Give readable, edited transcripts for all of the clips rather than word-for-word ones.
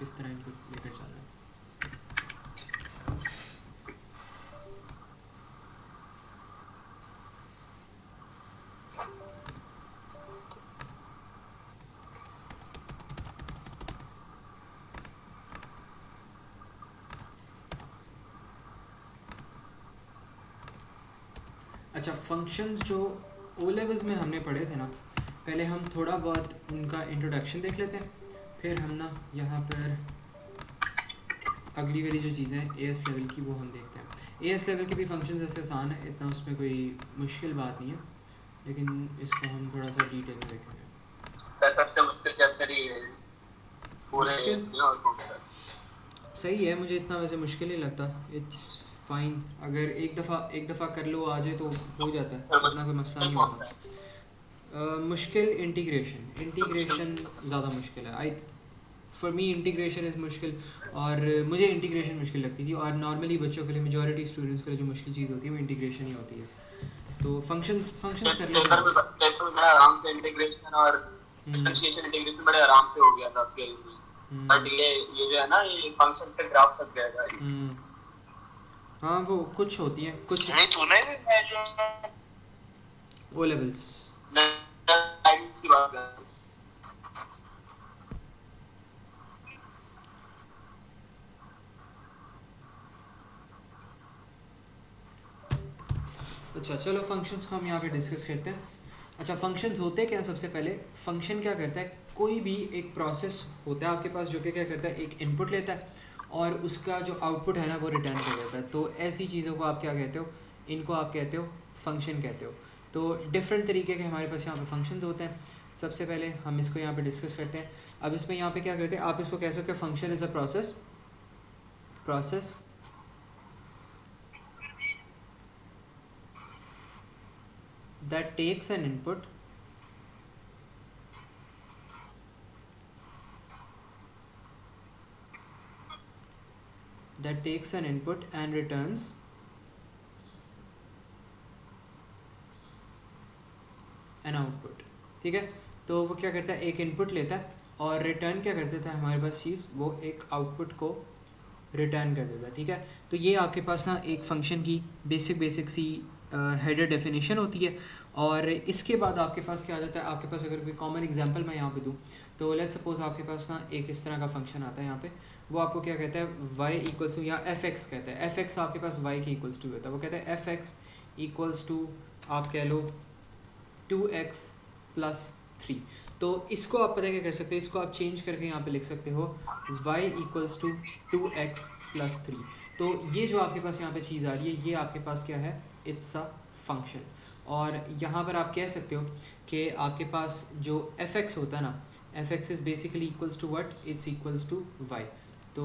किस तरह इनको लेकर चलना है। अच्छा, फंक्शंस जो ओ लेवल्स में हमने पढ़े थे ना, पहले हम थोड़ा बहुत उनका इंट्रोडक्शन देख लेते हैं, फिर हम ना यहाँ पर अगली वाली जो चीज़ें हैं ए एस लेवल की वो हम देखते हैं। ए एस लेवल के भी फंक्शंस ऐसे आसान है, इतना उसमें कोई मुश्किल बात नहीं है, लेकिन इसको हम थोड़ा सा डिटेल में देखेंगे। सर सबसे मुश्किल चैप्टर ही है पूरे मुश्किल इसमें और कौन सही है, मुझे इतना वैसे मुश्किल नहीं लगता, इट्स फाइन। अगर एक दफ़ा कर लो आ जाए तो हो ही जाता है, इतना कोई मसला नहीं होता। मुश्किल इंटीग्रेशन ज़्यादा मुश्किल है। फॉर मी इंटीग्रेशन इज़ मुश्किल, और मुझे इंटीग्रेशन मुश्किल लगती थी, और नॉर्मली बच्चों के लिए, मेजॉरिटी स्टूडेंट्स के लिए जो मुश्किल चीज़ होती है वो इंटीग्रेशन ही होती है। तो फंक्शंस कर लेते हैं। पेपर में आराम से इंटीग्रेशन और डिफरेंशिएशन इंटीग्रेशन बड़े आराम से हो गया था स्केल में, बट ये जो है ना ये फंक्शन से ग्राफ तक जाएगा। हाँ वो कुछ होती हैं, कुछ नहीं तूने मैं जो ओ लेवल्स की बात कर रहा हूं। अच्छा चलो फंक्शंस को हम यहाँ पे डिस्कस करते हैं। अच्छा, फंक्शंस होते क्या हैं? सबसे पहले फंक्शन क्या करता है, कोई भी एक प्रोसेस होता है आपके पास जो कि क्या करता है, एक इनपुट लेता है और उसका जो आउटपुट है ना वो रिटर्न कर देता है। तो ऐसी चीज़ों को आप क्या कहते हो, इनको आप कहते हो फंक्शन कहते हो। तो डिफरेंट तरीके के हमारे पास यहाँ पे फंक्शंस होते हैं। सबसे पहले हम इसको यहाँ पे डिस्कस करते हैं। अब इसमें यहाँ पे क्या करते हैं, आप इसको कह सकते हो function is a process that takes an input and returns an output। ठीक है, तो वो क्या करता है, एक इनपुट लेता है और रिटर्न क्या कर देता है हमारे पास चीज़, वो एक आउटपुट को रिटर्न कर देता है। ठीक है, तो ये आपके पास ना एक फंक्शन की बेसिक सी हेडर डेफिनेशन होती है। और इसके बाद आपके पास क्या आ जाता है, आपके पास अगर कोई कॉमन एग्जांपल मैं यहाँ पे दूँ, तो लेट्स सपोज आपके पास ना एक इस तरह का फंक्शन आता है यहाँ पे, वो आपको क्या कहता है, y इक्वल्स टू, या एफ एक्स कहता है, एफ एक्स आपके पास y के इक्वल्स टू होता है। वो कहता है एफ एक्स इक्वल्स टू, आप कह लो 2x प्लस 3। तो इसको आप पता क्या कर सकते हो, इसको आप चेंज करके यहाँ पे लिख सकते हो y equals to 2x plus 3। तो ये जो आपके पास यहाँ पे चीज़ आ रही है, ये आपके पास क्या है, इट्स अ फंक्शन। और यहाँ पर आप कह सकते हो कि आपके पास जो एफ एक्स होता है ना, f x is basically equals to what, it's equals to y. तो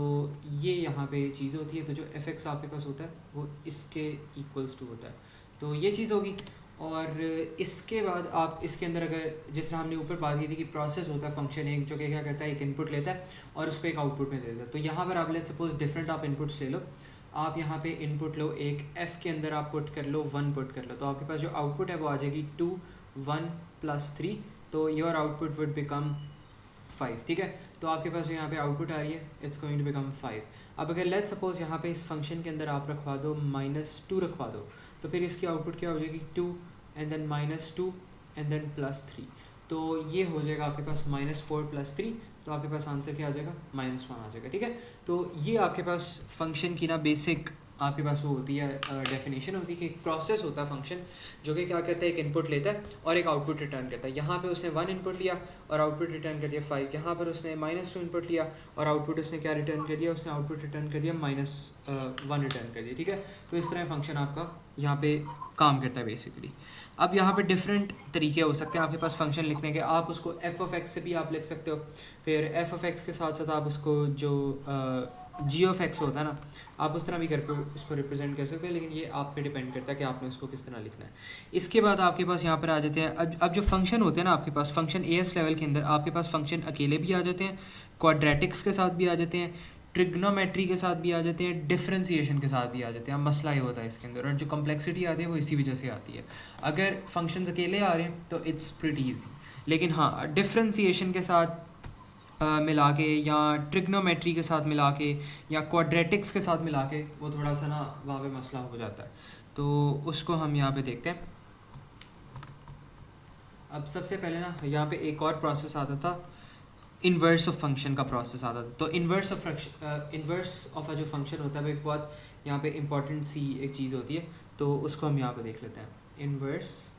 ये यहाँ पे चीज़ होती है। तो जो एफ एक्स आपके पास होता है वो इसके इक्वल्स टू होता है। तो ये चीज़ होगी। और इसके बाद आप इसके अंदर अगर जिस तरह हमने ऊपर बात की थी कि प्रोसेस होता है फंक्शन एक, जो कि क्या करता है, एक इनपुट लेता है और उसको एक आउटपुट में दे देता है। तो यहाँ पर आप लेट्स सपोज डिफरेंट आप इनपुट्स ले लो। आप यहाँ पे इनपुट लो, एक f के अंदर आप पुट कर लो 1 पुट कर लो, तो आपके पास जो आउटपुट है वो आ जाएगी 2 1 प्लस 3। तो योर आउटपुट वुड बिकम 5। ठीक है, तो आपके पास जो यहाँ पे आउटपुट आ रही है, इट्स गोइंग टू बिकम 5। अब अगर लेट्स सपोज यहाँ पे इस फंक्शन के अंदर आप रखवा दो -2 रखवा दो, तो फिर इसकी आउटपुट क्या हो जाएगी, 2 and then -2 and then plus 3। तो ये हो जाएगा आपके पास -4 प्लस 3। तो आपके पास आंसर क्या आ जाएगा, -1 आ जाएगा। ठीक है, तो ये आपके पास फंक्शन की ना बेसिक आपके पास वो होती है डेफिनेशन होती है कि एक प्रोसेस होता है फंक्शन, जो कि क्या कहता है, एक इनपुट लेता है और एक आउटपुट रिटर्न करता है। यहाँ पे उसने 1 इनपुट लिया और आउटपुट रिटर्न कर दिया 5। यहाँ पर उसने -2 इनपुट लिया और आउटपुट उसने क्या रिटर्न कर दिया, उसने आउटपुट रिटर्न कर दिया -1 रिटर्न कर दिया। ठीक है, तो इस तरह फंक्शन आपका यहाँ पे काम करता है बेसिकली। अब यहाँ पे डिफरेंट तरीके हो सकते हैं आपके पास फंक्शन लिखने के। आप उसको एफ ऑफ एक्स से भी आप लिख सकते हो, फिर एफ ऑफ एक्स के साथ साथ आप उसको जो जी ऑफ एक्स होता है ना, आप उस तरह भी करके उसको रिप्रेजेंट कर सकते हो, लेकिन ये आप पे डिपेंड करता है कि आपने उसको किस तरह लिखना है। इसके बाद आपके पास यहाँ पर आ जाते हैं अब जो फंक्शन होते हैं ना आपके पास, फंक्शन ए एस लेवल के अंदर आपके पास फंक्शन अकेले भी आ जाते हैं, क्वाड्रेटिक्स के साथ भी आ जाते हैं, ट्रिग्नोमेट्री के साथ भी आ जाते हैं, डिफरेंशिएशन के साथ भी आ जाते हैं। मसला ये होता है इसके अंदर, और जो कम्प्लेक्सिटी आती है वो इसी वजह से आती है। अगर फंक्शंस अकेले आ रहे हैं तो इट्स प्रीटी ईजी, लेकिन हाँ डिफरेंशिएशन के साथ मिला के या ट्रिग्नोमेट्री के साथ मिला के या क्वाड्रेटिक्स के साथ मिला के वो थोड़ा सा ना वहाँ पे मसला हो जाता है, तो उसको हम यहाँ पे देखते हैं। अब सबसे पहले ना यहाँ पे एक और प्रोसेस आता था, इन्वर्स ऑफ फंक्शन का प्रोसेस आता था। तो इन्वर्स ऑफ जो फंक्शन होता है वो एक बहुत यहाँ पे इम्पॉर्टेंट सी एक चीज़ होती है, तो उसको हम यहाँ पे देख लेते हैं। इन्वर्स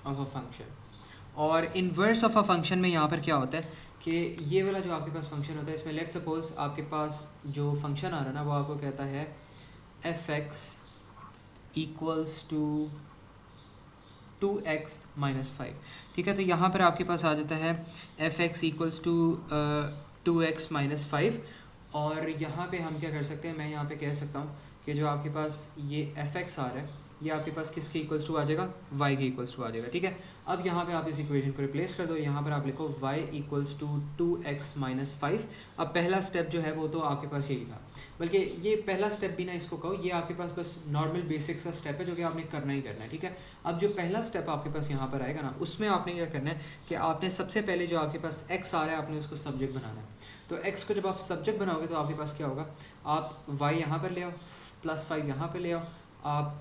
ऑफ अ फंक्शन, और इन्वर्स ऑफ अ फंक्शन में यहाँ पर क्या होता है कि ये वाला जो आपके पास फंक्शन होता है, इसमें लेट सपोज आपके पास जो फंक्शन आ रहा है ना वो आपको कहता है f x equals to 2x minus 5, ठीक है। तो यहाँ पर आपके पास आ जाता है f x equals to 2x minus 5, और यहाँ पे हम क्या कर सकते हैं, मैं यहाँ पे कह सकता हूँ कि जो आपके पास ये एफ एक्स आ रहा है ये आपके पास किसके इक्वल्स टू आ जाएगा, y के इक्वल्स टू आ जाएगा, ठीक है। अब यहाँ पे आप इस इक्वेशन को रिप्लेस कर दो, यहाँ पर आप लिखो y equals to 2x minus 5। अब पहला स्टेप जो है वो तो आपके पास यही था, बल्कि ये पहला स्टेप भी ना इसको कहो, ये आपके पास बस नॉर्मल बेसिक सा स्टेप है जो कि आपने करना ही करना है, ठीक है। अब जो पहला स्टेप आपके पास यहाँ पर आएगा ना, उसमें आपने क्या करना है कि आपने सबसे पहले जो आपके पास x आ रहा है आपने उसको सब्जेक्ट बनाना है। तो x को जब आप सब्जेक्ट बनाओगे तो आपके पास क्या होगा, आप y यहाँ पर ले आओ, प्लस 5 यहाँ पर ले आओ, आप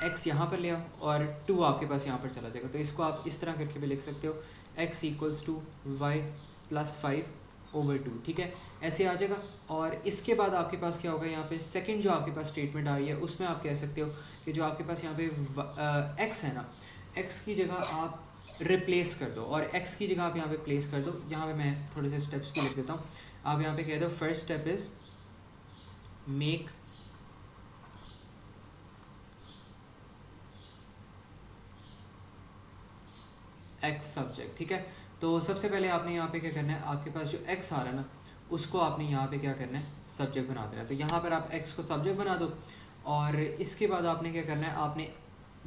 x यहाँ पर ले आओ, और 2 आपके पास यहाँ पर चला जाएगा। तो इसको आप इस तरह करके भी लिख सकते हो, x equals to y plus 5 over 2, ठीक है, ऐसे आ जाएगा। और इसके बाद आपके पास क्या होगा, यहाँ पे सेकंड जो आपके पास स्टेटमेंट आ रही है उसमें आप कह सकते हो कि जो आपके पास यहाँ पे x है ना, x की जगह आप रिप्लेस कर दो, और x की जगह आप यहाँ पे प्लेस कर दो। यहाँ पे मैं थोड़े से स्टेप्स भी लिख देता हूँ, आप यहाँ पे कह दो first step is make x subject, ठीक है। तो सबसे पहले आपने यहाँ पे क्या करना है, आपके पास जो x आ रहा है ना उसको आपने यहाँ पे क्या करना है, सब्जेक्ट बना देना है। तो यहाँ पर आप x को सब्जेक्ट बना दो, और इसके बाद आपने क्या करना है, आपने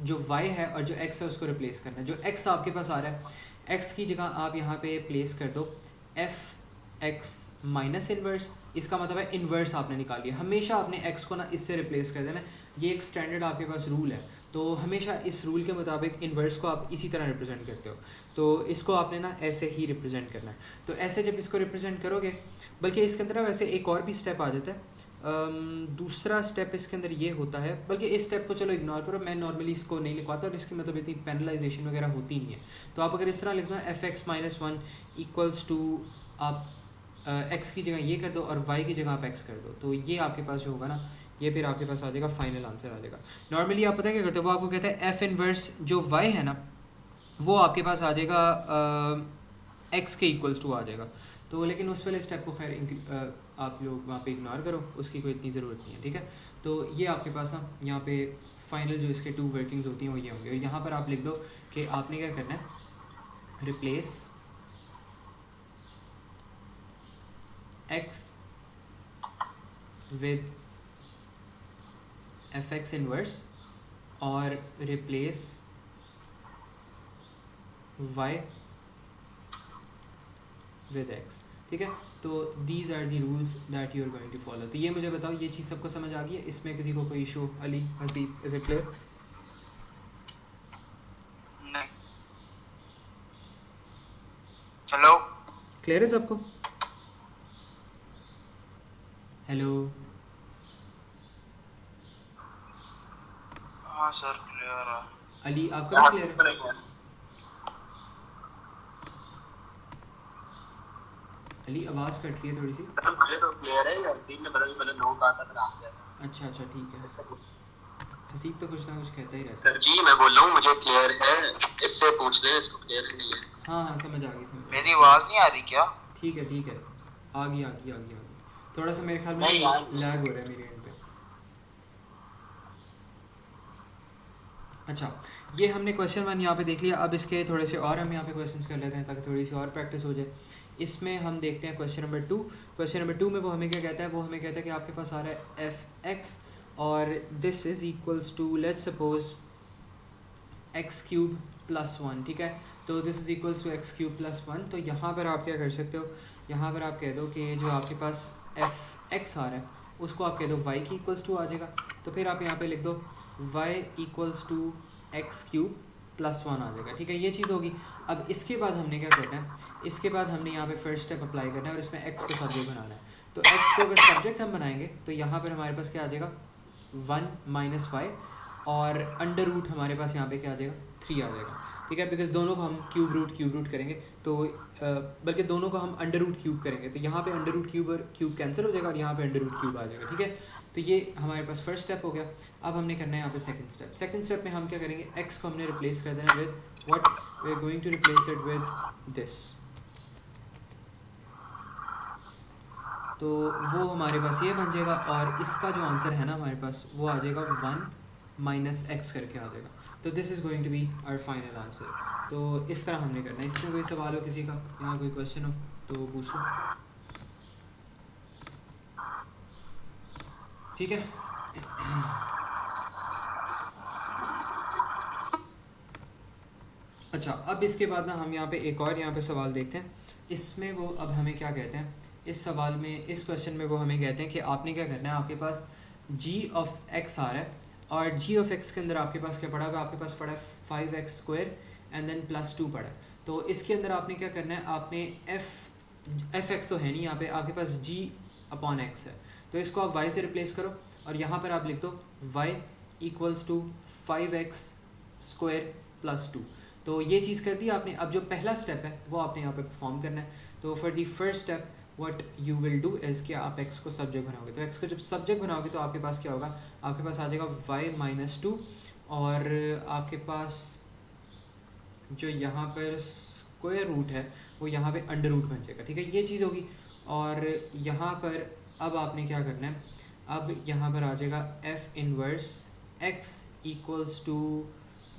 जो y है और जो x है उसको रिप्लेस करना है। जो x आपके पास आ रहा है x की जगह आप यहाँ पे प्लेस कर दो एफ एक्स माइनस इन्वर्स, इसका मतलब है इन्वर्स आपने निकाल लिया। हमेशा आपने x को ना इससे रिप्लेस कर देना, ये एक स्टैंडर्ड आपके पास रूल है, तो हमेशा इस रूल के मुताबिक इन्वर्स को आप इसी तरह रिप्रेजेंट करते हो। तो इसको आपने ना ऐसे ही रिप्रेजेंट करना है। तो ऐसे जब इसको रिप्रेजेंट करोगे, बल्कि इसके अंदर वैसे एक और भी स्टेप आ जाता है, दूसरा स्टेप इसके अंदर ये होता है, बल्कि इस स्टेप को चलो इग्नोर करो, मैं नॉर्मली इसको नहीं लिखवाता और इसकी मतलब इतनी पेनलाइजेशन वगैरह होती नहीं है। तो आप अगर इस तरह लिखना f x minus 1 equals to, आप x की जगह ये कर दो और y की जगह आप x कर दो, तो ये आपके पास जो होगा ना ये फिर आपके पास आ जाएगा, फाइनल आंसर आ जाएगा। नॉर्मली आप पता है क्या करते हो, वो आपको कहते हैं एफ इनवर्स जो y है ना वो आपके पास आ जाएगा x के इक्वल्स टू आ जाएगा। तो लेकिन उस वाले स्टेप को खैर आप लोग वहाँ पे इग्नोर करो, उसकी कोई इतनी ज़रूरत नहीं है, ठीक है। तो ये आपके पास ना यहाँ पे फाइनल जो इसके 2 वर्किंग्स होती हैं वो ये होंगे, और यहाँ पर आप लिख दो कि आपने क्या करना है, replace x with f x inverse और रिप्लेस y with x, ठीक है। तो these are the rules that you are going to follow. तो ये मुझे बताओ, ये चीज़ सबको समझ आ गई है, इसमें किसी को कोई issue? Ali, Haseeb, is it clear? Hello, clear है सबको? हेलो, हाँ सर क्लियर है। अली आपका भी क्लियर है? अली आवाज़ कट रही है थोड़ी सी। मुझे तो क्लियर है, हसीब ने पहले नो कहा था, फिर आप गया। अच्छा अच्छा ठीक है, हसीब तो कुछ ना कुछ कहता ही रहता है। सर जी मैं बोल रहा हूँ मुझे क्लियर है, इससे पूछ ले इसको क्लियर है नहीं है। हाँ हाँ समझ आ गई, समझ आ मेरी आवाज़ नहीं आ रही क्या? ठीक है ठीक है, आ गई आ गई आ गई आ गई। थोड़ा सा मेरे ख्याल में नहीं यार, लैग हो रहा है मेरे एंड पे। अच्छा, ये हमने क्वेश्चन 1 यहाँ पे देख लिया। अब इसके थोड़े से और हम यहाँ पे क्वेश्चंस कर लेते हैं ताकि थोड़ी सी और प्रैक्टिस हो जाए। इसमें हम देखते हैं क्वेश्चन नंबर 2। क्वेश्चन नंबर 2 में वो हमें क्या कहता है, वो हमें कहता है कि आपके पास आ रहा है एफ एक्स और this is equals to let's suppose x cube plus 1, ठीक है। तो this is equals to x cube plus 1। तो यहाँ पर आप क्या कर सकते हो, यहाँ पर आप कह दो कि जो आपके पास एफ एक्स आ रहा है उसको आप कह दो y की इक्वल्स टू आ जाएगा। तो फिर आप यहाँ पे लिख दो y equals to x cube plus 1 आ जाएगा, ठीक है, ये चीज़ होगी। अब इसके बाद हमने क्या करना है, इसके बाद हमने यहाँ पे फर्स्ट स्टेप अप्लाई करना है और इसमें x को सब्जेक्ट बनाना है। तो x को अगर सब्जेक्ट हम बनाएंगे तो यहाँ पर हमारे पास क्या आ जाएगा 1 माइनस वाई, और अंडर रूट हमारे पास यहाँ पे क्या आ जाएगा 3 आ जाएगा, ठीक है, बिकॉज दोनों को हम क्यूब रूट करेंगे तो बल्कि दोनों को हम अंडर रूट क्यूब करेंगे तो यहाँ पे अंडर रूट क्यूब और क्यूब कैंसिल हो जाएगा और यहाँ पे अंडर रूट क्यूब आ जाएगा, ठीक है। तो ये हमारे पास फर्स्ट स्टेप हो गया। अब हमने करना है यहाँ पे सेकंड स्टेप में हम क्या करेंगे, x को हमने रिप्लेस कर देना with what, we are going to replace it with this. तो वो हमारे पास ये बन जाएगा और इसका जो आंसर है ना हमारे पास वो आ जाएगा 1 माइनस एक्स करके आ जाएगा। तो this is going to be our final answer. तो इस तरह हमने करना है। इसमें कोई सवाल हो किसी का, यहाँ कोई क्वेश्चन हो तो पूछ लो, ठीक है। अच्छा, अब इसके बाद ना हम यहाँ पे एक और यहाँ पे सवाल देखते हैं। इसमें वो अब हमें क्या कहते हैं, इस सवाल में, इस क्वेश्चन में वो हमें कहते हैं कि आपने क्या करना है, आपके पास g ऑफ x आ रहा है और g ऑफ x के अंदर आपके पास क्या पड़ा है, आपके पास पड़ा है 5x square and then plus 2 पड़ा है। तो इसके अंदर आपने क्या करना है, आपने एफ एक्स तो है नहीं यहाँ पे, आपके पास g अपॉन x है, तो इसको आप y से रिप्लेस करो और यहाँ पर आप लिख दो y equals to 5x square plus 2। तो ये चीज़ कर दी आपने। अब जो पहला स्टेप है वो आपने यहाँ पे परफॉर्म करना है। तो for the first step what you will do is कि आप x को सब्जेक्ट बनाओगे। तो x को जब सब्जेक्ट बनाओगे तो आपके पास क्या होगा, आपके पास आ जाएगा y माइनस 2 और आपके पास जो यहाँ पर स्क्वायर रूट है वो यहाँ पे अंडर रूट बन जाएगा, ठीक है, ये चीज़ होगी। और यहाँ पर अब आपने क्या करना है, अब यहाँ पर आ जाएगा f inverse x equals to,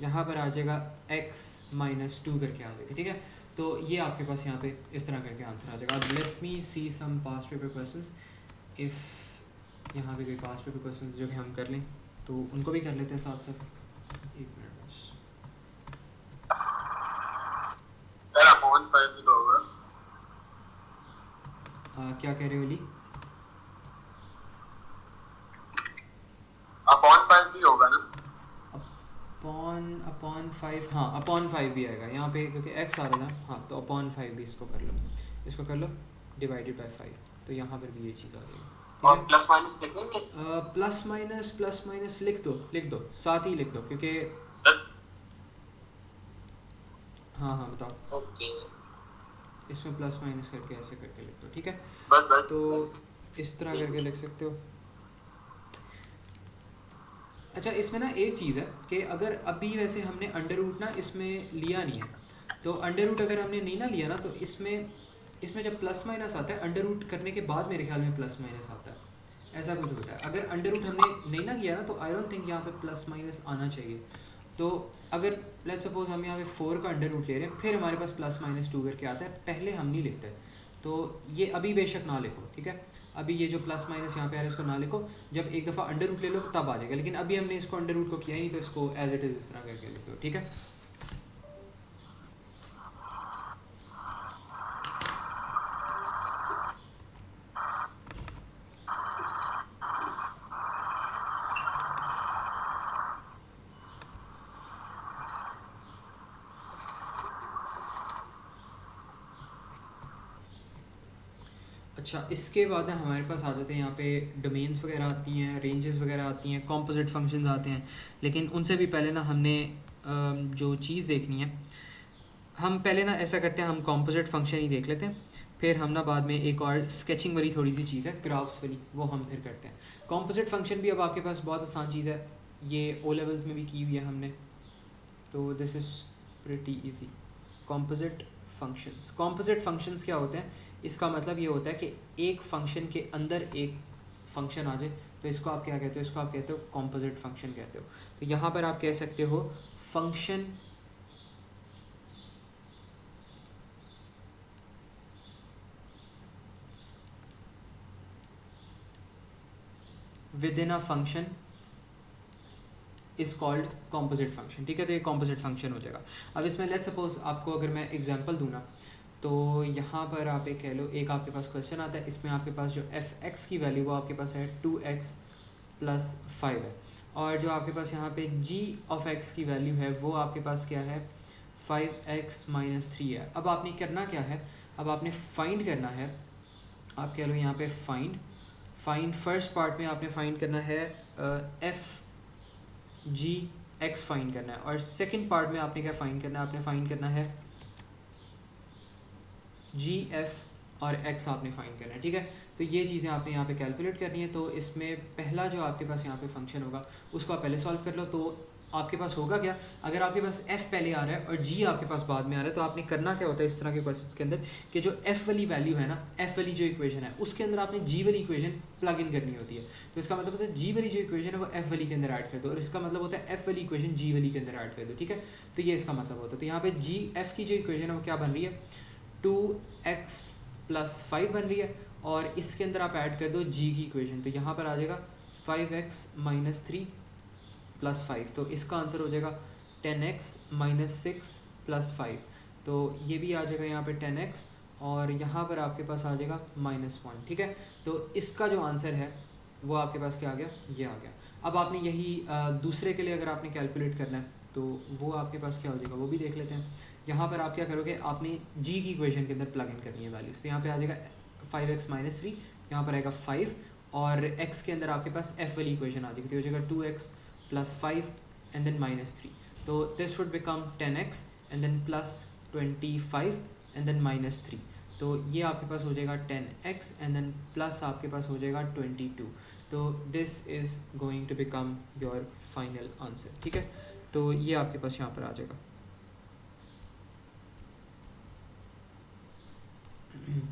यहाँ पर आ जाएगा x माइनस 2 करके आ जाएगा, ठीक है। तो ये आपके पास यहाँ पे इस तरह करके आंसर आ जाएगा। अब let me see some past paper questions, if यहाँ पे कोई पास्ट पेपर क्वेश्चंस जो कि हम कर लें तो उनको भी कर लेते हैं साथ साथ। एक मिनट बस। क्या कह रहे हो अली? अपॉन 5 भी होगा ना? अपॉन 5, हाँ अपॉन 5 भी आएगा यहाँ पे क्योंकि x आ रहा था। हाँ तो अपॉन 5 भी इसको कर लो डिवाइडेड बाय 5, तो यहाँ पर भी ये चीज़ आ जाएगी। और प्लस माइनस लिखेंगे? प्लस माइनस लिख दो साथ ही लिख दो क्योंकि सर हाँ बताओ। ओके, इसमें प्लस माइनस करके ऐसे करके लिख दो, ठीक है। बस तो इस तरह करके लिख सकते हो। अच्छा, इसमें ना एक चीज़ है कि अगर अभी वैसे हमने अंडर रूट ना इसमें लिया नहीं है, तो अंडर रूट अगर हमने नहीं ना लिया ना तो इसमें जब प्लस माइनस आता है अंडर रूट करने के बाद मेरे ख्याल में प्लस माइनस आता है, ऐसा कुछ होता है। अगर अंडर रूट हमने नहीं ना किया ना तो आई डोंट थिंक यहाँ पे प्लस माइनस आना चाहिए। तो अगर लेट्स सपोज हम यहाँ पे 4 का अंडर रूट ले रहे हैं फिर हमारे पास प्लस माइनस 2 करके आता है, पहले हम नहीं लिखते। तो ये अभी बेशक ना लिखो, ठीक है, अभी ये जो प्लस माइनस यहाँ पे आ रहा है इसको ना लिखो, जब एक दफ़ा अंडर रूट ले लो तब आ जाएगा। लेकिन अभी हमने इसको अंडर रूट को किया ही नहीं तो इसको एज इट इज़ इस तरह करके लिख दो, ठीक है। अच्छा, इसके बाद ना हमारे पास आ जाते हैं यहाँ पे डोमेन्स वगैरह आती हैं, रेंजेस वगैरह आती हैं, कॉम्पोजिट फंक्शंस आते हैं। लेकिन उनसे भी पहले ना हमने जो चीज़ देखनी है, हम पहले ना ऐसा करते हैं, हम कॉम्पोजिट फंक्शन ही देख लेते हैं, फिर हम ना बाद में एक और स्केचिंग वाली थोड़ी सी चीज़ है ग्राफ्स वाली, वो हम फिर करते हैं। कॉम्पोजिट फंक्शन भी अब आपके पास बहुत आसान चीज़ है, ये ओ लेवल्स में भी की हुई है हमने, तो this is pretty easy. Composite functions क्या होते हैं, इसका मतलब ये होता है कि एक फंक्शन के अंदर एक फंक्शन आ जाए तो इसको आप क्या कहते हो, इसको आप कहते हो कॉम्पोजिट फंक्शन कहते हो। तो यहाँ पर आप कह सकते हो function with in a function is called composite function, ठीक है। तो ये कॉम्पोजिट फंक्शन हो जाएगा। अब इसमें लेट्स सपोज आपको अगर मैं एग्जांपल दूँ ना, तो यहाँ पर आप एक कह लो, एक आपके पास क्वेश्चन आता है, इसमें आपके पास जो एफ एक्स की वैल्यू वो आपके पास है 2x प्लस 5 है, और जो आपके पास यहाँ पे g ऑफ x की वैल्यू है वो आपके पास क्या है 5x माइनस 3 है। अब आपने करना क्या है, अब आपने फाइंड करना है, आप कह लो यहाँ पे फाइंड फर्स्ट पार्ट में आपने फाइंड करना है एफ जी एक्स फाइंड करना है, और सेकंड पार्ट में आपने क्या फाइंड करना है, आपने फाइंड करना है जी एफ और एक्स आपने फाइंड करना है। ठीक है, तो ये चीज़ें आपने यहाँ पे कैलकुलेट करनी है। तो इसमें पहला जो आपके पास यहाँ पे फंक्शन होगा उसको आप पहले सॉल्व कर लो। तो आपके पास होगा क्या, अगर आपके पास f पहले आ रहा है और g आपके पास बाद में आ रहा है, तो आपने करना क्या होता है इस तरह के क्वेश्चंस के अंदर कि जो f वाली वैल्यू है ना, f वाली जो इक्वेशन है उसके अंदर आपने g वाली इक्वेशन प्लग इन करनी होती है। तो इसका मतलब होता है g वाली जो इक्वेशन है वो f वाली के अंदर ऐड कर दो, और इसका मतलब होता है f वाली इक्वेशन g वाली के अंदर ऐड कर दो। ठीक है, तो ये इसका मतलब होता है। तो यहाँ पे g f की जो इक्वेशन है वो क्या बन रही है 2x प्लस 5 बन रही है, और इसके अंदर आप ऐड कर दो g की इक्वेशन, तो यहाँ पर आ जाएगा 5x माइनस 3 प्लस 5, तो इसका आंसर हो जाएगा 10x माइनस 6 प्लस 5, तो ये भी आ जाएगा यहाँ पे 10x, और यहाँ पर आपके पास आ जाएगा -1। ठीक है, तो इसका जो आंसर है वो आपके पास क्या आ गया, ये आ गया। अब आपने यही दूसरे के लिए अगर आपने कैलकुलेट करना है तो वो आपके पास क्या हो जाएगा वो भी देख लेते हैं। यहाँ पर आप क्या करोगे, आपने g की इक्वेशन के अंदर प्लग इन करनी है वैल्यूज़, तो यहाँ पे आ जाएगा 5x माइनस 3, यहाँ पर आएगा 5, और x के अंदर आपके पास f वाली इक्वेशन आ जाएगी, तो हो जाएगा 2x plus 5 and then minus 3, तो this would become 10x and then plus 25 and then minus 3, तो ये आपके पास हो जाएगा 10x एंड देन प्लस आपके पास हो जाएगा 22, तो this is going to become your final answer. ठीक है, तो ये आपके पास यहाँ पर आ जाएगा।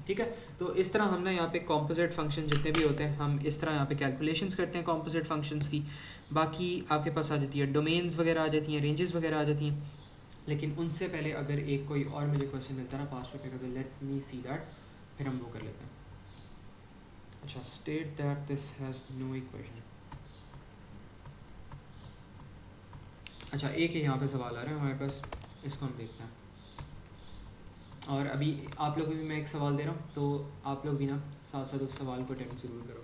ठीक है, तो इस तरह हम ना यहाँ पे कॉम्पोजिट फंक्शन जितने भी होते हैं हम इस तरह यहाँ पे कैलकुलेशंस करते हैं कॉम्पोजिट फंक्शंस की। बाकी आपके पास आ जाती है डोमेन्स वगैरह आ जाती हैं, रेंजेस वगैरह आ जाती हैं, लेकिन उनसे पहले अगर एक कोई और मुझे क्वेश्चन मिलता है ना पास्ट पेपर का, लेट मी सी दैट, फिर हम वो कर लेते हैं। अच्छा, state that this has no equation. अच्छा, एक ही यहाँ पे सवाल आ रहा है हमारे पास, इसको हम देखते हैं, और अभी आप लोगों को भी मैं एक सवाल दे रहा हूँ, तो आप लोग भी ना साथ साथ उस सवाल को अटेम्प्ट ज़रूर करो।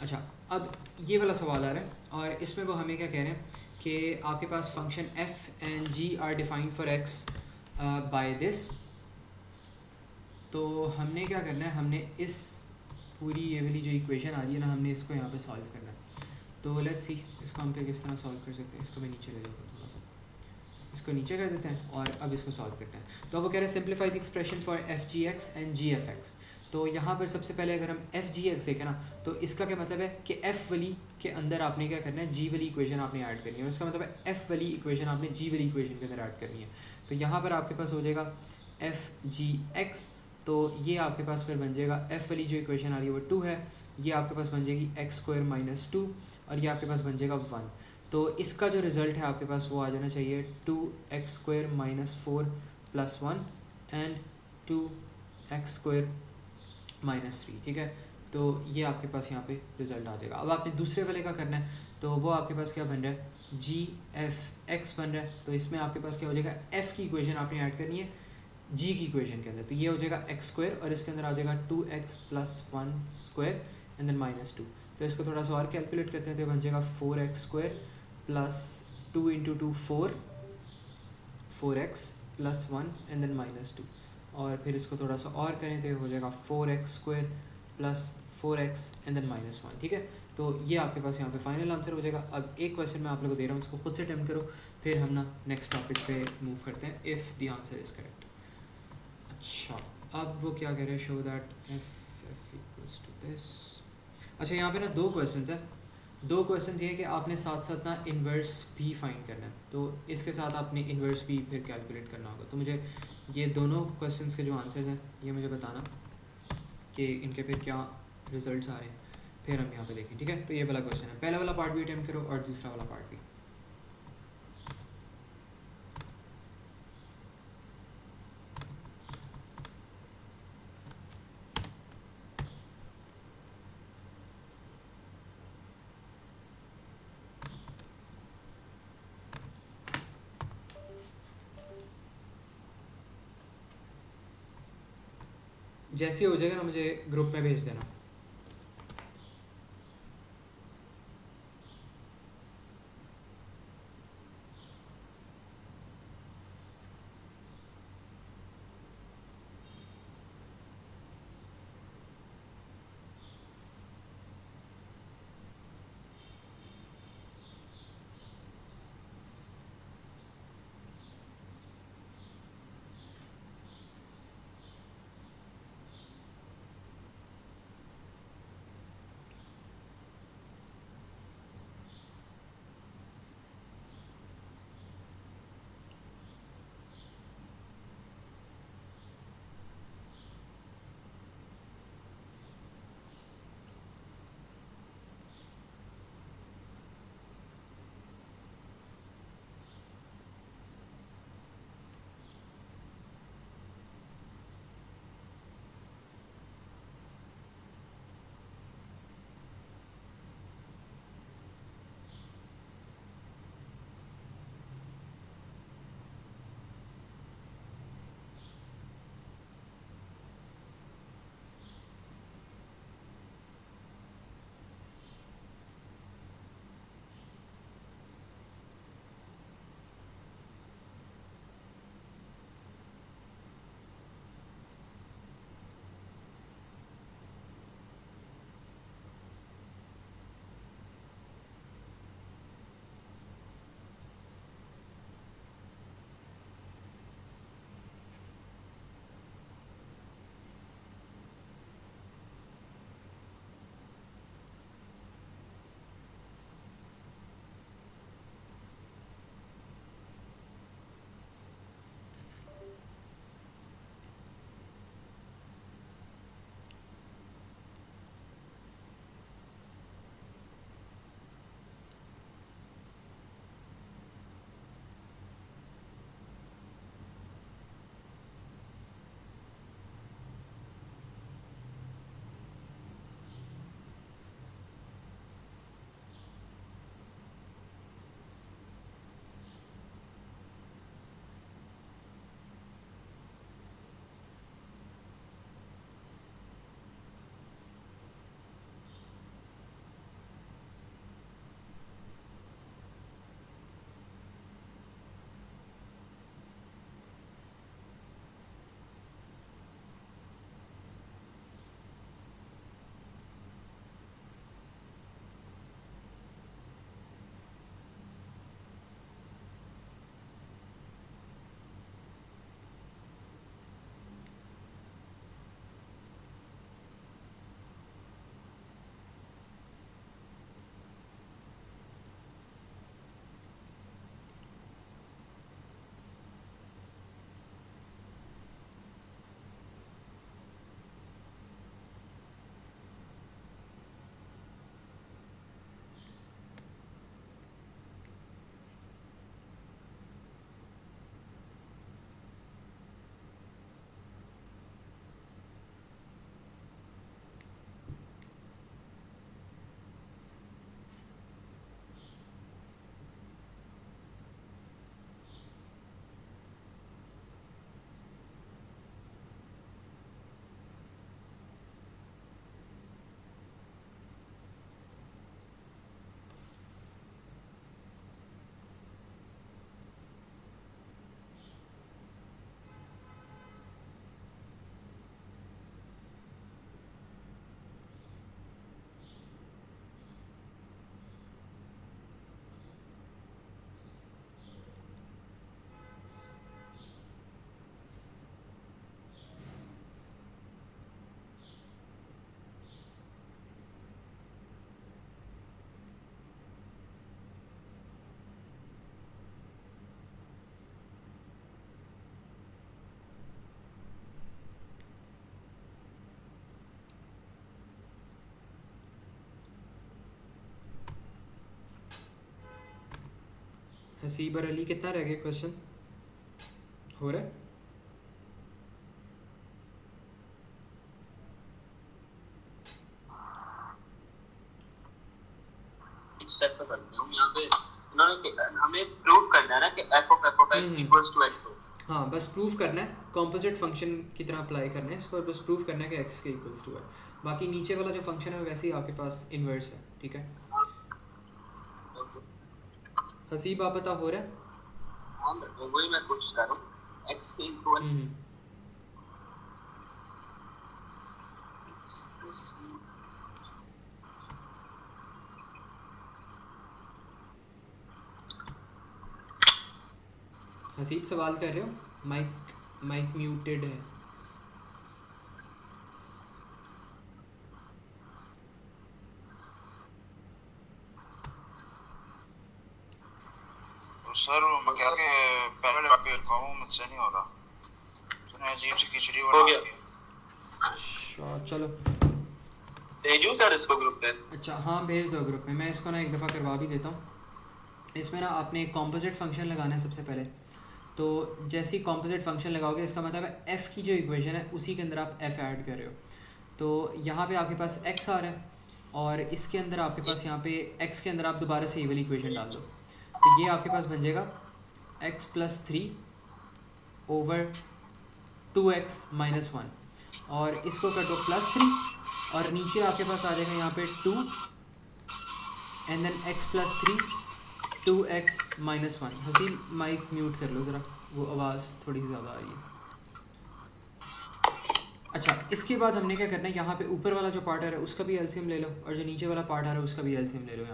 अच्छा, अब ये वाला सवाल आ रहा है, और इसमें वो हमें क्या कह रहे हैं कि आपके पास function f and g are defined for x by this. तो हमने क्या करना है, हमने इस पूरी ये वाली जो इक्वेशन आ रही है ना, हमने इसको यहाँ पे सॉल्व करना है। तो लेट्स सी इसको हम फिर किस तरह सॉल्व कर सकते हैं। इसको मैं नीचे ले जाता हूँ, थोड़ा सा इसको नीचे कर देते हैं, और अब इसको सॉल्व करते हैं। तो अब वो कह रहे हैं simplify the expression for F G X and G F X. तो यहाँ पर सबसे पहले अगर हम एफ जी एक्स देखें ना, तो इसका क्या मतलब है कि एफ वाली के अंदर आपने क्या करना है, जी वाली इक्वेशन आपने ऐड करनी है, इसका मतलब है एफ वाली इक्वेशन आपने जी वाली इक्वेशन के अंदर ऐड करनी है। तो यहाँ पर आपके पास हो जाएगा एफ जी एक्स, तो ये आपके पास फिर बन जाएगा एफ वाली जो इक्वेशन आ रही है वो 2 है, ये आपके पास बन जाएगी एक्स स्क्वायर माइनस 2, और ये आपके पास बन जाएगा 1। तो इसका जो रिज़ल्ट है आपके पास वो आ जाना चाहिए 2x square minus 4 plus 1 and 2x square minus 3। ठीक है, तो ये आपके पास यहाँ पे रिज़ल्ट आ जाएगा। अब आपने दूसरे वाले का करना है, तो वो आपके पास क्या बन रहा है, जी एफ एक्स बन रहा है। तो इसमें आपके पास क्या हो जाएगा, एफ़ की इक्वेशन आपने ऐड करनी है जी की इक्वेशन के अंदर, तो ये हो जाएगा एक्स स्क्वायर, और इसके अंदर आ जाएगा 2x plus 1 square and then minus 2। तो इसको थोड़ा सा और कैलकुलेट करते हैं, तो बन जाएगा 4x square plus 2 into 2 4x plus 1 and then minus 2, और फिर इसको थोड़ा सा और करें तो हो जाएगा 4x square plus 4x and then minus 1। ठीक है, तो ये आपके पास यहाँ पे फाइनल आंसर हो जाएगा। अब एक क्वेश्चन मैं आप लोगों को दे रहा हूँ, इसको खुद से अटेम्प्ट करो, फिर हम ना नेक्स्ट टॉपिक पे मूव करते हैं if the answer is correct. अच्छा, अब वो क्या कह रहे हैं, show that F equals to this. अच्छा, यहाँ पे ना दो क्वेश्चन हैं, दो क्वेश्चन ये है कि आपने साथ साथ ना इन्वर्स भी फाइंड करना है, तो इसके साथ आपने इन्वर्स भी फिर कैलकुलेट करना होगा। तो मुझे ये दोनों क्वेश्चंस के जो आंसर्स हैं ये मुझे बताना कि इनके फिर क्या रिजल्ट्स आ रहे हैं, फिर हम यहाँ पे देखें। ठीक है, तो ये वाला क्वेश्चन है, पहला वाला पार्ट भी अटेम्प्ट करो और दूसरा वाला पार्ट भी। जैसे ही हो जाएगा ना मुझे ग्रुप में भेज देना। हसीबर अली कितना रह गया क्वेश्चन हो रहा है? स्टेप पे करते हैं हम यहाँ पे। उन्होंने हमें प्रूव करना है ना कि f of x equals to x हो। हाँ बस प्रूफ करना है, कॉम्पोजिट फंक्शन की तरह अप्लाई करना है इसको, बस प्रूफ करना है कि x के इक्वल्स टू है। बाकी नीचे वाला जो फंक्शन है वैसे ही आपके पास इन्वर्स है, ठीक है। हसीब आप बता हो रहा है? हाँ वही मैं कोशिश कर रहा हूँ x के इक्वल। हसीब सवाल कर रहे हो? माइक म्यूटेड है। सर मैं कह के पहले वाकई कहूँ मुझसे नहीं हो रहा, सुना अजीब सी खिचड़ी हो बना गया। दी। अच्छा चलो भेजूं सर इसको ग्रुप पे? अच्छा हाँ भेज दो ग्रुप में, मैं इसको ना एक दफ़ा करवा भी देता हूँ। इसमें ना आपने एक कॉम्पोजिट फंक्शन लगाना है सबसे पहले। तो जैसे ही कॉम्पोजिट फंक्शन लगाओगे इसका मतलब है f की जो इक्वेशन है उसी के अंदर आप f ऐड कर रहे हो। तो यहाँ पे आपके पास x आ रहा है और इसके अंदर आपके पास यहाँ पे x के अंदर आप दोबारा से ये वाली इक्वेशन डाल दो, तो ये आपके पास बन जाएगा x plus 3 over 2x minus 1 और इसको कर दो प्लस 3 और नीचे आपके पास आ जाएगा यहाँ पे 2 and then x plus 3 2x minus 1। Haseeb mic mute कर लो ज़रा, वो आवाज़ थोड़ी सी ज़्यादा आ रही है। अच्छा इसके बाद हमने क्या करना है, यहाँ पे ऊपर वाला जो पार्ट आ रहा है उसका भी एलसीएम ले लो और जो नीचे वाला पार्ट आ रहा है उसका भी एलसीएम ले लो।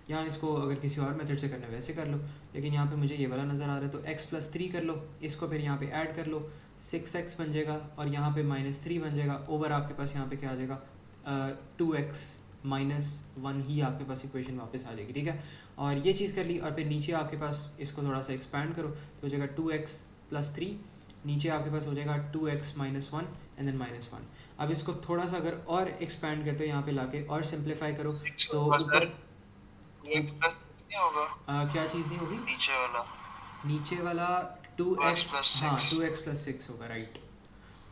यहाँ इसको अगर किसी और मेथड से करना है वैसे कर लो, लेकिन यहाँ पे मुझे ये वाला नज़र आ रहा है तो x प्लस 3 कर लो, इसको फिर यहाँ पे ऐड कर लो 6x बन जाएगा और यहाँ पे माइनस 3 बन जाएगा। ओवर आपके पास यहाँ पे क्या आ जाएगा 2x माइनस 1 ही आपके पास इक्वेशन वापस आ जाएगी, ठीक है। और ये चीज़ कर ली और फिर नीचे आपके पास इसको थोड़ा सा एक्सपैंड करो तो हो जाएगा 2x प्लस 3, नीचे आपके पास हो जाएगा 2x minus 1 and then minus 1। अब इसको थोड़ा सा अगर और एक्सपैंड करते हो यहाँ पे लाके और सिंप्लीफाई करो तो ऊपर नहीं होगा। क्या चीज़ नहीं होगी? नीचे वाला 2x, हाँ 2x प्लस 6 होगा, राइट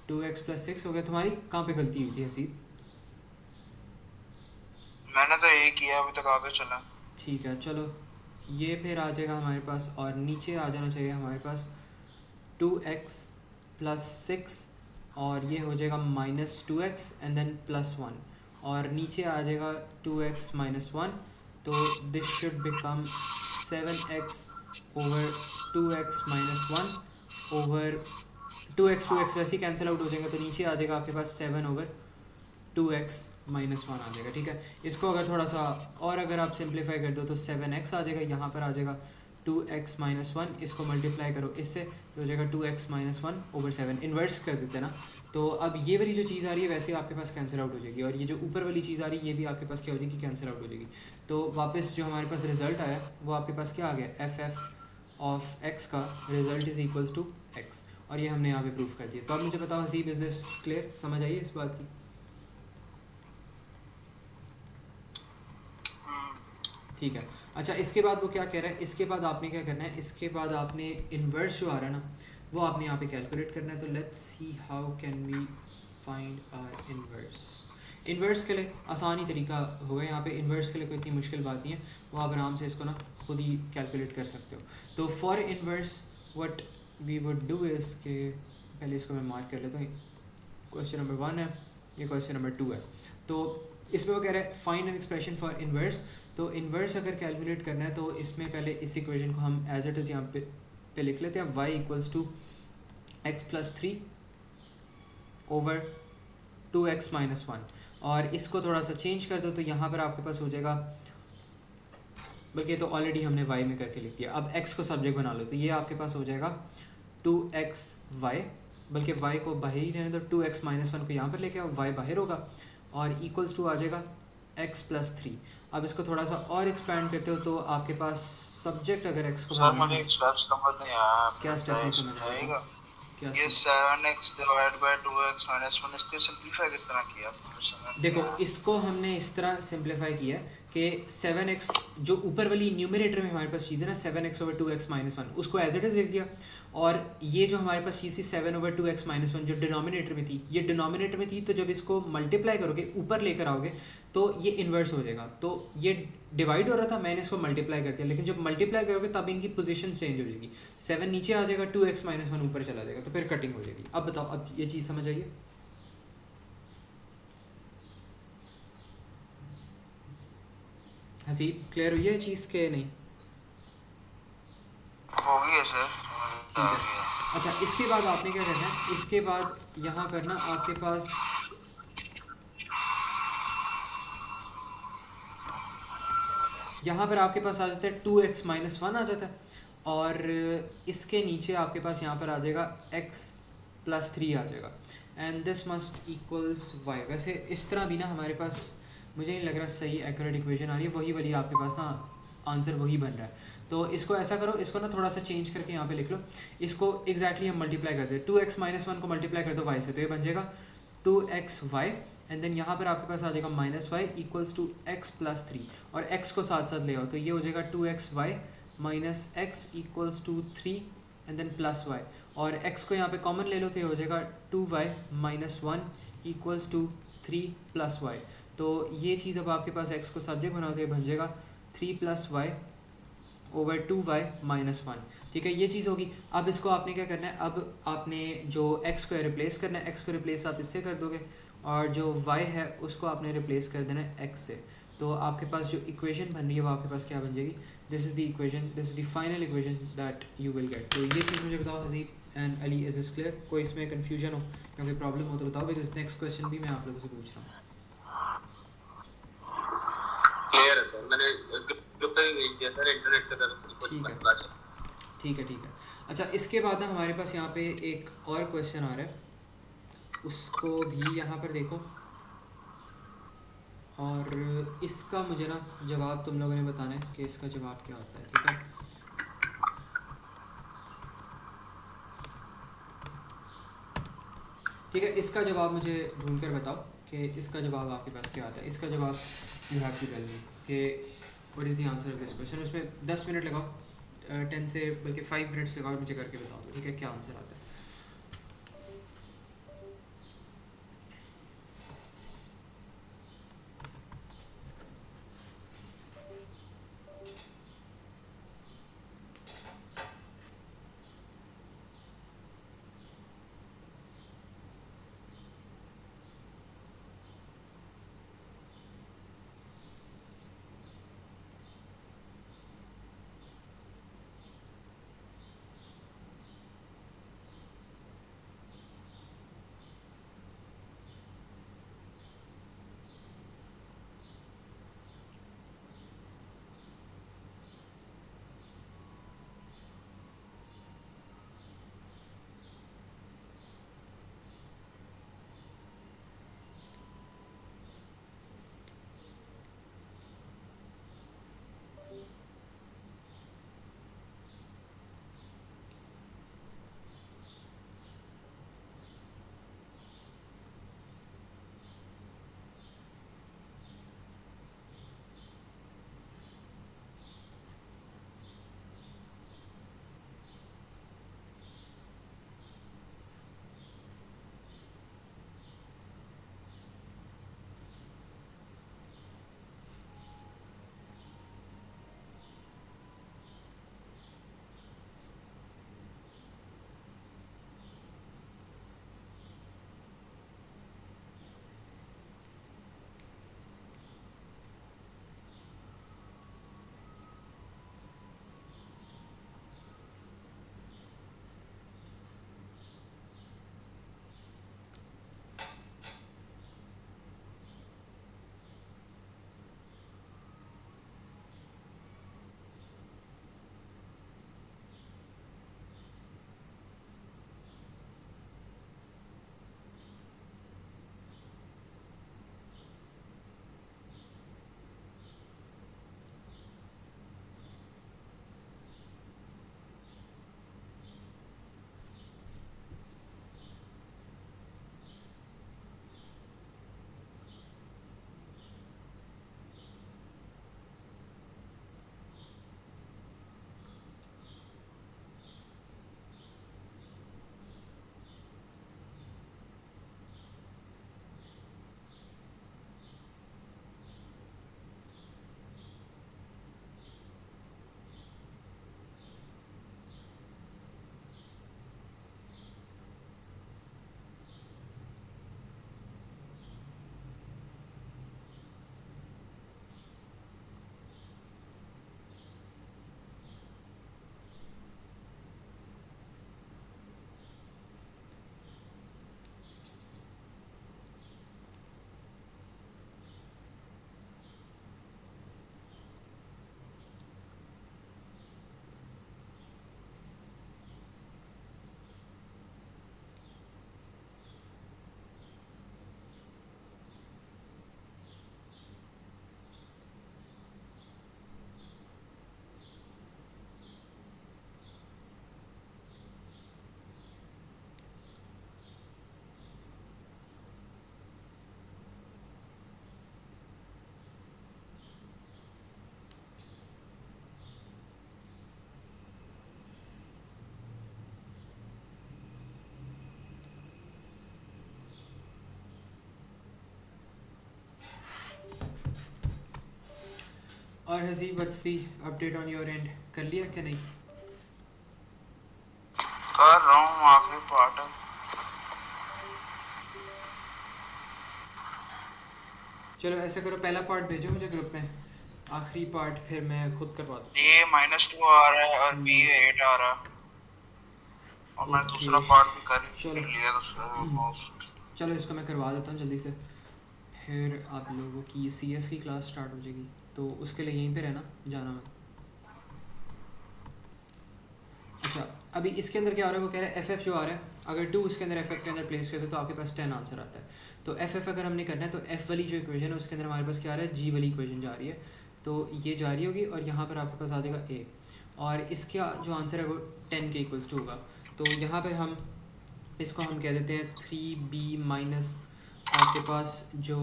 2x प्लस 6 हो गया। तुम्हारी कहाँ पे गलती हुई थी हसीब? मैंने तो यही किया, अभी तक आगे चला। ठीक है चलो ये फिर आ जाएगा हमारे पास और नीचे आ जाना चाहिए हमारे पास 2x प्लस 6 और ये हो जाएगा minus 2x and then plus 1 और नीचे आ जाएगा 2x माइनस 1, तो this should become 7x over 2x minus 1 over 2x वैसे ही कैंसिल आउट हो जाएगा तो नीचे आ जाएगा आपके पास 7 ओवर 2x माइनस 1 आ जाएगा, ठीक है। इसको अगर थोड़ा सा और अगर आप सिंप्लीफाई कर दो तो 7x आ जाएगा, यहाँ पर आ जाएगा 2x माइनस 1, इसको मल्टीप्लाई करो इससे तो हो जाएगा 2x माइनस 1 ओवर 7। इन्वर्स कर देते हैं ना, तो अब ये वाली जो चीज़ आ रही है वैसे आपके पास कैंसिल आउट हो जाएगी और ये जो ऊपर वाली चीज़ आ रही है ये भी आपके पास क्या हो जाएगी, कैंसिल आउट हो जाएगी। तो वापस जो हमारे पास रिजल्ट आया वो आपके पास क्या आ गया, एफ ऑफ एक्स का result is equals to X, और ये हमने यहाँ पे प्रूफ कर दिया। तो अब मुझे बताओ हसीब, इज़ दिस क्लियर? समझ आइए इस बात की? ठीक है। अच्छा इसके बाद वो क्या कह रहा है, इसके बाद आपने क्या करना है, इसके बाद आपने इन्वर्स जो आ रहा है ना वो आपने यहाँ पे कैलकुलेट करना है। तो let's see how can we find our inverse. Inverse के लिए आसान ही तरीका होगा यहाँ पे, इन्वर्स के लिए कोई इतनी मुश्किल बात नहीं है, वो आप आराम से इसको ना खुद ही कैलकुलेट कर सकते हो। तो for inverse what we would do is के पहले इसको मैं मार्क कर लेता हूँ, क्वेश्चन नंबर 1 है, ये क्वेश्चन नंबर 2 है। तो इसमें वो कह रहा है find an expression for inverse. तो इन्वर्स अगर कैलकुलेट करना है तो इसमें पहले इस इक्वेशन को हम एज इट इज़ यहाँ पे लिख लेते हैं, y equals to X plus 3 over 2x minus 1, और इसको थोड़ा सा चेंज कर दो तो यहाँ पर आपके पास हो जाएगा, बल्कि तो ऑलरेडी हमने y में करके लिख दिया, अब x को सब्जेक्ट बना लो तो ये आपके पास हो जाएगा 2xy, बल्कि y को बाहर ही रहने दो, 2x माइनस 1 को यहाँ पर लेके आओ, y बाहर होगा और इक्वल्स टू आ जाएगा x प्लस 3। अब इसको थोड़ा सा और एक्सपैंड करते हो तो आपके पास सब्जेक्ट अगर x को सर मुझे स्टेप्स समझ नहीं आया। क्या स्टेप नहीं समझ आएगा? क्या ये 7x divide by 2x minus 1 इसको सिंपलीफाई किस तरह किया? देखो इसको हमने इस तरह सिंप्लीफाई किया है कि 7x जो ऊपर वाली न्यूमरेटर में हमारे पास चीज़ है ना 7x/2x-1 उसको एज इट इज़ लिख दिया, और ये जो हमारे पास चीज़ थी 7/2x-1 जो डिनोमिनेटर में थी, ये डिनोमिनेटर में थी, तो जब इसको मल्टीप्लाई करोगे ऊपर लेकर आओगे तो ये इन्वर्स हो जाएगा। तो ये डिवाइड हो रहा था, मैंने इसको मल्टीप्लाई कर दिया, लेकिन जब मल्टीप्लाई करोगे तब इनकी पोजीशन चेंज हो जाएगी, 7 नीचे आ जाएगा, 2x-1 ऊपर चला जाएगा, तो फिर कटिंग हो जाएगी। अब बताओ, अब ये चीज़ समझ आइए? हसीब क्लियर हुई है चीज़ के नहीं? हो गई है सर। ठीक है। अच्छा, इसके बाद आपने क्या करना है, इसके बाद यहाँ पर ना आपके पास यहाँ पर आपके पास आ जाता है 2x-1 आ जाता है, और इसके नीचे आपके पास यहाँ पर आ जाएगा x+3 आ जाएगा, and this must equals y। वैसे इस तरह भी ना हमारे पास मुझे नहीं लग रहा सही एक्यूरेट इक्वेशन आ रही है, वही वाली आपके पास ना आंसर वही बन रहा है। तो इसको ऐसा करो, इसको ना थोड़ा सा चेंज करके यहाँ पे लिख लो, इसको एग्जैक्टली हम मल्टीप्लाई कर दें, 2x-1 को मल्टीप्लाई कर दो y से, तो ये बन जाएगा 2xy, एंड देन यहाँ पर आपके पास आ जाएगा -y इक्वल्स टू x+3, और x को साथ साथ ले आओ, तो ये हो जाएगा 2xy minus x equals to 3, and then plus y, और x को यहाँ पे कॉमन ले लो, तो ये हो जाएगा 2y minus 1 equals to 3 plus y। तो ये चीज़ अब आपके पास x को सब्जेक्ट बनाओ, तो ये बन जाएगा 3 + y ओवर 2y माइनस 1। ठीक है, ये चीज़ होगी। अब इसको आपने क्या करना है, अब आपने जो x को रिप्लेस करना है, x को रिप्लेस आप इससे कर दोगे, और जो y है उसको आपने रिप्लेस कर देना है x से। तो आपके पास जो इक्वेशन बन रही है वो आपके पास क्या बन जाएगी, this is the equation, this is the final equation that you will get. तो ये चीज़ मुझे बताओ Haseeb and Ali, is is clear? कोई इसमें कन्फ्यूजन हो या कोई प्रॉब्लम हो तो बताओ, बिकॉज नेक्स्ट क्वेश्चन भी मैं आप लोगों से पूछ रहा हूँ। क्लियर है सर, मैंने ग्रुप पे भी भेज दिया सर, इंटरनेट से तरफ से कुछ ठीक है, मसला है। ठीक है, ठीक है। अच्छा, इसके बाद ना हमारे पास यहाँ पे एक और क्वेश्चन आ रहा है, उसको भी यहाँ पर देखो, और इसका मुझे ना जवाब तुम लोगों ने बताना है कि इसका जवाब क्या होता है। ठीक है, ठीक है, इसका जवाब मुझे ढूंढ कर बताओ कि इसका जवाब आपके पास क्या आता है। इसका जवाब you have to tell me कि what is the answer of this question. उसमें 10 मिनट लगाओ, 10 से बल्कि 5 मिनट्स लगाओ, मुझे करके बताओ, ठीक है, क्या आंसर आता है। और हसीब बचती अपडेट ऑन योर एंड कर लिया क्या नहीं? कर रहा हूँ आखिरी पार्ट है। चलो ऐसा करो, पहला पार्ट भेजो मुझे ग्रुप में, आखिरी पार्ट फिर मैं खुद करवा दूँ। ये -2 आ रहा है और B 8 आ रहा है और मैं ओके दूसरा पार्ट भी कर चलो लिया दूसरा। चलो इसको मैं करवा देता हूँ जल्दी से, फिर आप लोगों की CS की क्लास स्टार्ट हो जाएगी, तो उसके लिए यहीं पे रहना, जाना मत। अच्छा अभी इसके अंदर क्या हो रहा है, वो कह रहा है FF जो आ रहा है, अगर 2 उसके अंदर FF के अंदर प्लेस करते तो आपके पास 10 आंसर आता है। तो FF अगर हमने करना है तो F वाली जो इक्वेशन है उसके अंदर हमारे पास क्या आ रहा है, G वाली इक्वेशन जा रही है, तो ये जा रही होगी और यहाँ पर आपके पास आ जाएगा A, और इसका जो आंसर है वो 10 के इक्वल्स टू होगा। तो यहाँ पर हम इसको हम कह देते हैं 3B माइनस आपके पास जो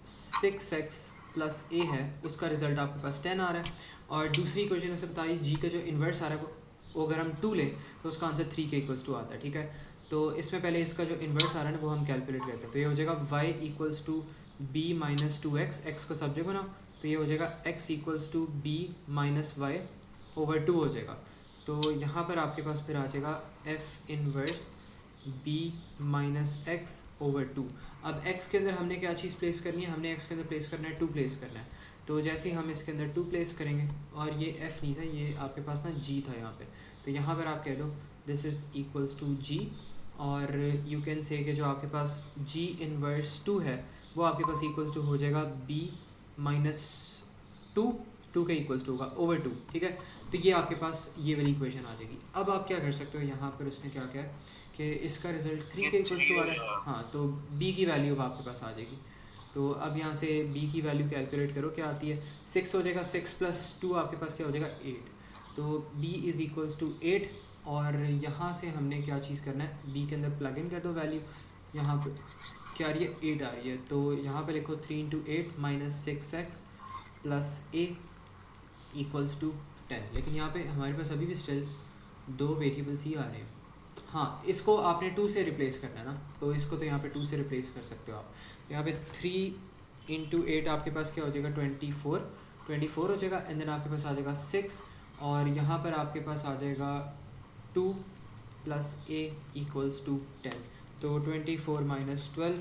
6x प्लस A है उसका रिज़ल्ट आपके पास 10 आ रहा है, और दूसरी इक्वेशन उससे बता रही G का जो इन्वर्स आ रहा है वो अगर हम 2 लें तो उसका आंसर 3 के इक्वल्स टू आता है। ठीक है, तो इसमें पहले इसका जो इन्वर्स आ रहा है ना वो हम कैलकुलेट करते हैं, तो ये हो जाएगा y equals to b minus 2x, x को सब्जेक्ट बनाओ तो ये हो जाएगा x equals to b minus Y over 2 हो जाएगा। तो यहाँ पर आपके पास फिर आ जाएगा f inverse b minus x over 2। अब x के अंदर हमने क्या चीज़ प्लेस करनी है, हमने x के अंदर प्लेस करना है 2 प्लेस करना है, तो जैसे ही हम इसके अंदर 2 प्लेस करेंगे, और ये f नहीं था, ये आपके पास ना g था यहाँ पे, तो यहाँ पर आप कह दो this is equals to g, और यू कैन से कि जो आपके पास g इनवर्स 2 है वो आपके पास इक्वल्स टू हो जाएगा b माइनस 2 के इक्वल्स टू होगा ओवर 2। ठीक है, तो ये आपके पास ये वाली इक्वेशन आ जाएगी। अब आप क्या कर सकते हो, यहाँ पर उसने क्या किया कि इसका रिज़ल्ट 3 के इक्वल्स टू आ रहा है, हाँ, तो b की वैल्यू अब आपके पास आ जाएगी। तो अब यहाँ से b की वैल्यू कैलकुलेट करो, क्या आती है, 6 हो जाएगा, 6 प्लस 2 आपके पास क्या हो जाएगा 8, तो b इज़ इक्वल्स टू 8, और यहाँ से हमने क्या चीज़ करना है, b के अंदर प्लग इन कर दो वैल्यू, यहाँ पे क्या आ रही है 8 आ रही है, तो यहाँ पे लिखो 3 into 8 minus 6x plus a equals to 10। लेकिन यहाँ पे हमारे पास अभी भी स्टिल 2 वेरिएबल्स ही आ रहे हैं। हाँ, इसको आपने 2 से रिप्लेस करना है ना, तो इसको तो यहाँ पे 2 से रिप्लेस कर सकते हो आप। यहाँ पे 3 इंटू 8 आपके पास क्या हो जाएगा 24 हो जाएगा, एंड देन आपके पास आ जाएगा 6, और यहाँ पर आपके पास आ जाएगा 2 प्लस a इक्वल्स टू 10, तो 24 माइनस 12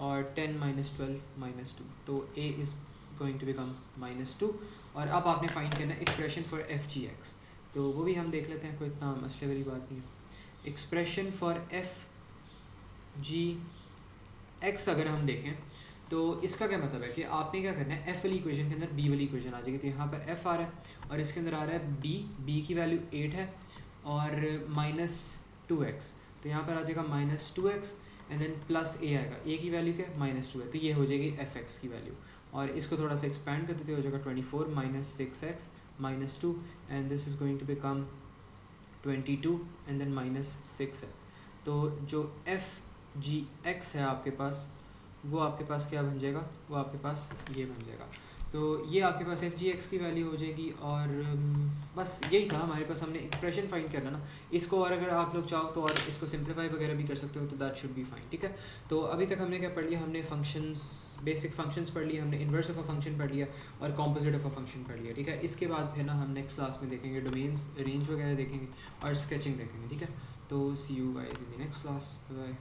और 10 माइनस 12 माइनस 2, तो a is going to become -2। और अब आपने फाइंड करना है एक्सप्रेशन फॉर f(g)x, तो वो भी हम देख लेते हैं, कोई इतना मसले वाली बात नहीं है। एक्सप्रेशन फॉर f(g)x अगर हम देखें तो इसका क्या मतलब है कि आपने क्या करना है, f वाली इक्वेशन के अंदर b वाली इक्वेशन आ जाएगी, तो यहाँ पर f आ रहा है और इसके अंदर आ रहा है b की वैल्यू 8 है और -2x, तो यहाँ पर आ जाएगा -2x, and then plus a आएगा, a की वैल्यू क्या -2 है, तो ये हो जाएगी fx की वैल्यू, और इसको थोड़ा सा एक्सपैंड कर देते हो जाएगा 24 minus 6x minus 2, and this is going to become 22 and then minus 6x। तो जो f(g)x है आपके पास, वो आपके पास क्या बन जाएगा, वो आपके पास ये बन जाएगा। तो ये आपके पास f(g)x की वैल्यू हो जाएगी, और बस यही था हमारे पास, हमने एक्सप्रेशन फाइंड करना ना इसको, और अगर आप लोग चाहो तो और इसको सिंप्लीफाई वगैरह भी कर सकते हो, तो दैट शुड बी फाइन। ठीक है, तो अभी तक हमने क्या पढ़ लिया, हमने फंक्शंस, बेसिक फंक्शंस पढ़ लिया, हमने इन्वर्स ऑफ अ फंक्शन पढ़ लिया और कॉम्पोजिट ऑफ अ फंक्शन पढ़ लिया। ठीक है, इसके बाद फिर ना हम नेक्स्ट क्लास में देखेंगे डोमेन्स, रेंज वगैरह देखेंगे और स्केचिंग देखेंगे। ठीक है, तो see you guys in the next class, bye.